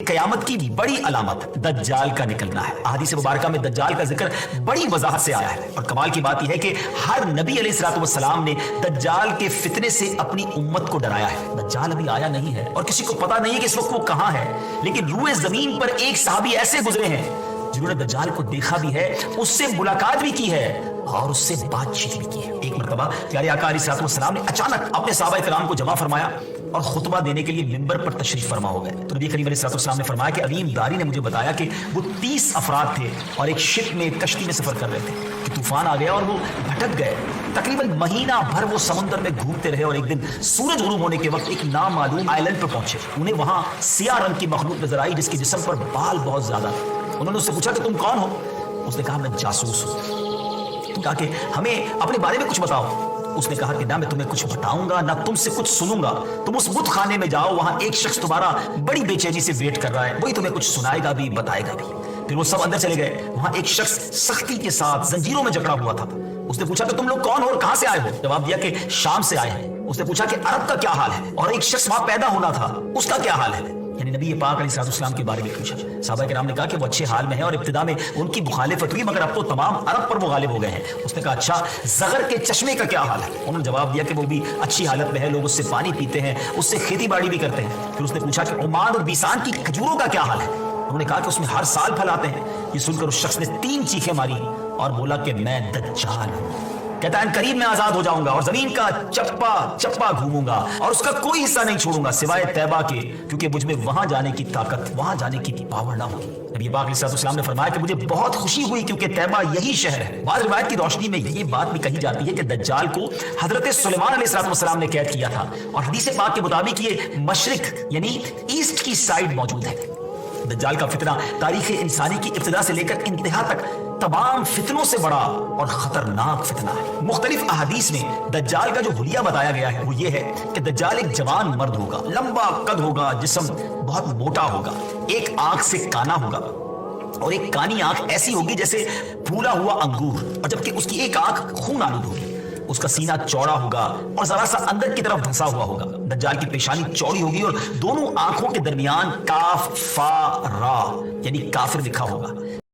قیامت کی بڑی علامت دجال کا نکلنا ہے۔ احادیث مبارکہ میں دجال کا ذکر بڑی وضاحت سے آیا ہے، اور کمال کی بات یہ ہے کہ ہر نبی علیہ الصلوۃ والسلام نے دجال کے فتنے سے اپنی امت کو ڈرایا ہے۔ دجال ابھی آیا نہیں ہے اور کسی کو پتا نہیں ہے کہ اس وقت وہ کہاں ہے، لیکن روئے زمین پر ایک صحابی ایسے گزرے ہیں جنہوں نے دجال کو دیکھا بھی ہے، اس سے ملاقات بھی کی ہے اور اس سے بات چیت بھی کی ہے۔ ایک مرتبہ پیارے آقا علیہ الصلوۃ والسلام نے اچانک اپنے صحابہ کرام کو جمع فرمایا اور خطبہ دینے کے لیے ممبر پر تشریف فرما ہو گئے۔ تو نبی کریم علیہ الصلوۃ والسلام نے فرمایا کہ علیم داری نے مجھے بتایا کہ وہ 30 افراد تھے اور ایک شپ میں، ایک کشتی میں سفر کر رہے تھے کہ طوفان آ گیا اور وہ بھٹک گئے۔ تقریباً مہینہ بھر وہ سمندر میں گھومتے رہے اور ایک دن سورج غروب ہونے کے وقت ایک نامعلوم آئلینڈ پر پہنچے۔ انہیں وہاں سیاہ رنگ کی مخلوق نظر آئی جس کے جسم پر بال بہت زیادہ تھے۔ انہوں نے اس سے پوچھا کہ تم کون ہو؟ اس نے کہا میں جاسوس ہوں۔ کہا کہ ہمیں اپنے بارے میں کچھ بتاؤ۔ اس نے کہا کہ نہ میں تمہیں کچھ بتاؤں گا نہ تم سے کچھ سنوں گا، تم اس بت خانے میں جاؤ، وہاں ایک شخص تمہارا بڑی بے چینی سے ویٹ کر رہا ہے، وہی تمہیں کچھ سنائے گا بھی بتائے گا بھی۔ پھر وہ سب اندر چلے گئے۔ وہاں ایک شخص سختی کے ساتھ زنجیروں میں جکڑا ہوا تھا۔ اس نے پوچھا کہ تم لوگ کون ہو اور کہاں سے آئے ہو؟ جواب دیا کہ شام سے آئے ہیں۔ اس نے پوچھا کہ عرب کا کیا حال ہے؟ اور ایک شخص وہاں پیدا ہونا تھا، اس کا کیا حال ہے؟ یعنی نبی پاک علیہ السلام کے بارے میں پوچھا۔ صحابہ کرام نے کہا کہ وہ اچھے حال میں ہیں اور ابتدا میں ان کی مخالفت ہوئی، مگر اب تو تمام عرب پر وہ غالب ہو گئے ہیں۔ اس نے کہا اچھا زغر کے چشمے کا کیا حال ہے؟ انہوں نے جواب دیا کہ وہ بھی اچھی حالت میں ہے، لوگ اس سے پانی پیتے ہیں، اس سے کھیتی باڑی بھی کرتے ہیں۔ پھر اس نے پوچھا کہ عمان اور بیسان کی کھجوروں کا کیا حال ہے؟ انہوں نے کہا کہ اس میں ہر سال پھل آتے ہیں۔ یہ سن کر اس شخص نے 3 چیخیں ماری اور بولا کہ میں دجال ہوں۔ کہتا ہے قریب میں آزاد ہو جاؤں گا اور زمین کا چپا چپا گھوموں گا اور اس کا کوئی حصہ نہیں چھوڑوں گا سوائے طیبہ کے، کیونکہ مجھ میں وہاں جانے کی طاقت، وہاں جانے کی پاور نہ ہوگی۔ نبی پاک علیہ السلام نے فرمایا کہ مجھے بہت خوشی ہوئی کیونکہ طیبہ یہی شہر ہے۔ بعض روایت کی روشنی میں یہ بات بھی کہی جاتی ہے کہ دجال کو حضرت سلیمان علیہ السلام نے قید کیا تھا، اور حدیث پاک کے مطابق یہ مشرق یعنی ایسٹ کی سائڈ موجود ہے۔ دجال کا فتنہ تاریخ انسانی کی ابتدا سے لے کر انتہا تک تمام فتنوں سے بڑا اور خطرناک فتنہ ہے۔ مختلف احادیث میں دجال کا جو حلیہ بتایا گیا ہے وہ یہ ہے کہ دجال ایک جوان مرد ہوگا، لمبا قد ہوگا، جسم بہت موٹا ہوگا، ایک آنکھ سے کانا ہوگا اور ایک کانی آنکھ ایسی ہوگی جیسے پھولا ہوا انگور، اور جبکہ اس کی ایک آنکھ خون آلود ہوگی۔ اس کا سینہ چوڑا ہوگا اور ذرا سا اندر کی طرف دھنسا ہوا ہوگا۔ دجال کی پیشانی چوڑی ہوگی اور دونوں آنکھوں کے درمیان کاف فا را یعنی کافر لکھا ہوگا۔